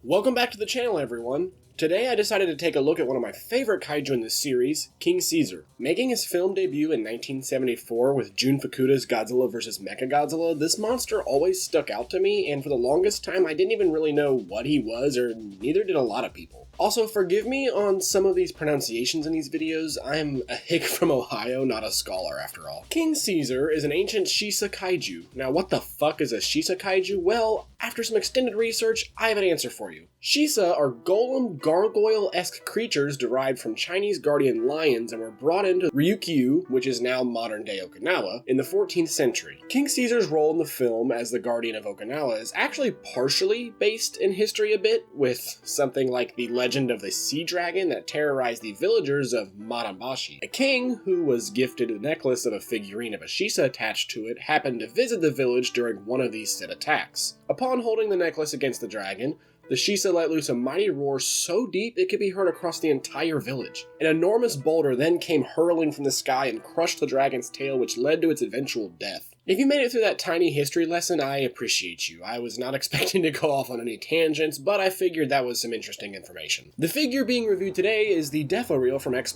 Welcome back to the channel, everyone. Today I decided to take a look at one of my favorite kaiju in this series, King Caesar. Making his film debut in 1974 with Jun Fukuda's Godzilla vs. Mechagodzilla, this monster always stuck out to me, and for the longest time I didn't even really know what he was, or neither did a lot of people. Also, forgive me on some of these pronunciations in these videos. I'm a hick from Ohio, not a scholar after all. King Caesar is an ancient Shisa kaiju. Now what the fuck is a Shisa kaiju? Well, after some extended research, I have an answer for you. Shisa are golem gargoyle-esque creatures derived from Chinese guardian lions and were brought into Ryukyu, which is now modern-day Okinawa, in the 14th century. King Caesar's role in the film as the guardian of Okinawa is actually partially based in history a bit, with something like the legend of the sea dragon that terrorized the villagers of Marambashi. A king who was gifted a necklace of a figurine of a Shisa attached to it happened to visit the village during one of these said attacks. Upon holding the necklace against the dragon, the Shisa let loose a mighty roar so deep it could be heard across the entire village. An enormous boulder then came hurling from the sky and crushed the dragon's tail, which led to its eventual death. If you made it through that tiny history lesson, I appreciate you. I was not expecting to go off on any tangents, but I figured that was some interesting information. The figure being reviewed today is the DefoReal from X+.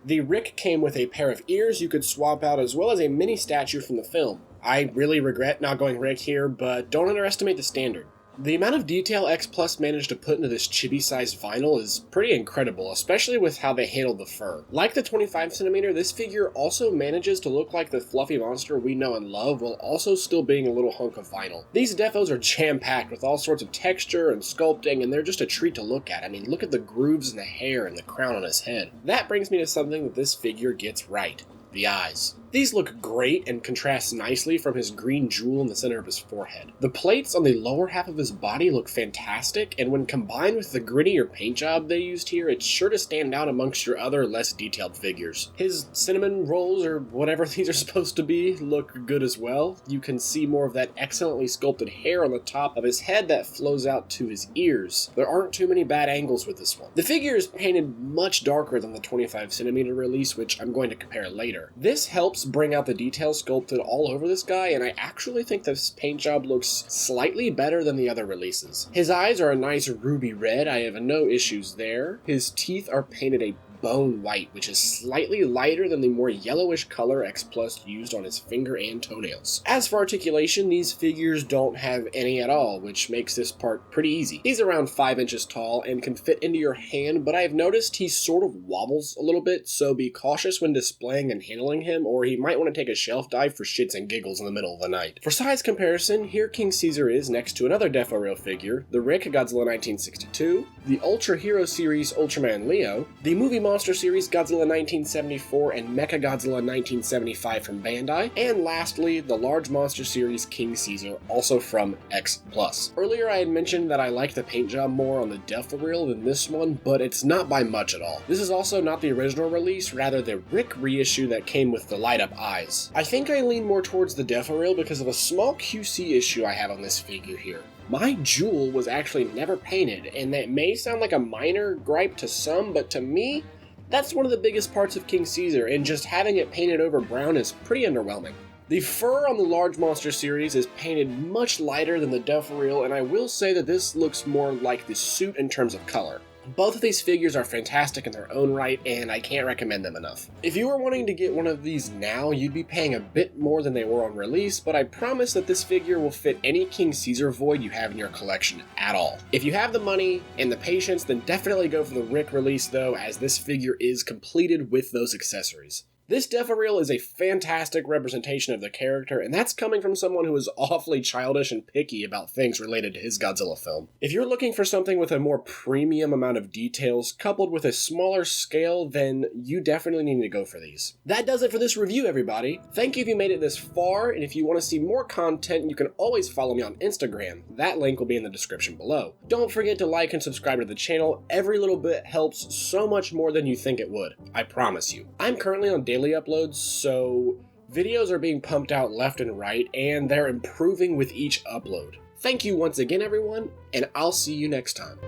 The Rick came with a pair of ears you could swap out, as well as a mini statue from the film. I really regret not going Rick here, but don't underestimate the standard. The amount of detail X+ managed to put into this chibi-sized vinyl is pretty incredible, especially with how they handled the fur. Like the 25cm, this figure also manages to look like the fluffy monster we know and love, while also still being a little hunk of vinyl. These defos are jam-packed with all sorts of texture and sculpting, and they're just a treat to look at. I mean, look at the grooves in the hair and the crown on his head. That brings me to something that this figure gets right: the eyes. These look great and contrast nicely from his green jewel in the center of his forehead. The plates on the lower half of his body look fantastic, and when combined with the grittier paint job they used here, it's sure to stand out amongst your other less detailed figures. His cinnamon rolls, or whatever these are supposed to be, look good as well. You can see more of that excellently sculpted hair on the top of his head that flows out to his ears. There aren't too many bad angles with this one. The figure is painted much darker than the 25cm release, which I'm going to compare later. This helps bring out the details sculpted all over this guy, and I actually think this paint job looks slightly better than the other releases. His eyes are a nice ruby red, I have no issues there. His teeth are painted a bone white, which is slightly lighter than the more yellowish color X+ used on his finger and toenails. As for articulation, these figures don't have any at all, which makes this part pretty easy. He's around 5 inches tall and can fit into your hand, but I've noticed he sort of wobbles a little bit, so be cautious when displaying and handling him, or he might want to take a shelf dive for shits and giggles in the middle of the night. For size comparison, here King Caesar is next to another DefoReal figure, the Rick Godzilla 1962, the Ultra Hero series Ultraman Leo, the movie Monster series Godzilla 1974 and Mechagodzilla 1975 from Bandai, and lastly, the large monster series King Caesar, also from X+. Earlier I had mentioned that I like the paint job more on the DefoReal than this one, but it's not by much at all. This is also not the original release, rather the Rick reissue that came with the light-up eyes. I think I lean more towards the DefoReal because of a small QC issue I have on this figure here. My jewel was actually never painted, and that may sound like a minor gripe to some, but to me, that's one of the biggest parts of King Caesar, and just having it painted over brown is pretty underwhelming. The fur on the large monster series is painted much lighter than the DefoReal, and I will say that this looks more like the suit in terms of color. Both of these figures are fantastic in their own right, and I can't recommend them enough. If you were wanting to get one of these now, you'd be paying a bit more than they were on release, but I promise that this figure will fit any King Caesar void you have in your collection at all. If you have the money and the patience, then definitely go for the Rick release though, as this figure is completed with those accessories. This DefoReal is a fantastic representation of the character, and that's coming from someone who is awfully childish and picky about things related to his Godzilla film. If you're looking for something with a more premium amount of details, coupled with a smaller scale, then you definitely need to go for these. That does it for this review, everybody. Thank you if you made it this far, and if you want to see more content, you can always follow me on Instagram. That link will be in the description below. Don't forget to like and subscribe to the channel. Every little bit helps so much more than you think it would. I promise you. I'm currently on daily uploads, so videos are being pumped out left and right, and they're improving with each upload. Thank you once again, everyone, and I'll see you next time.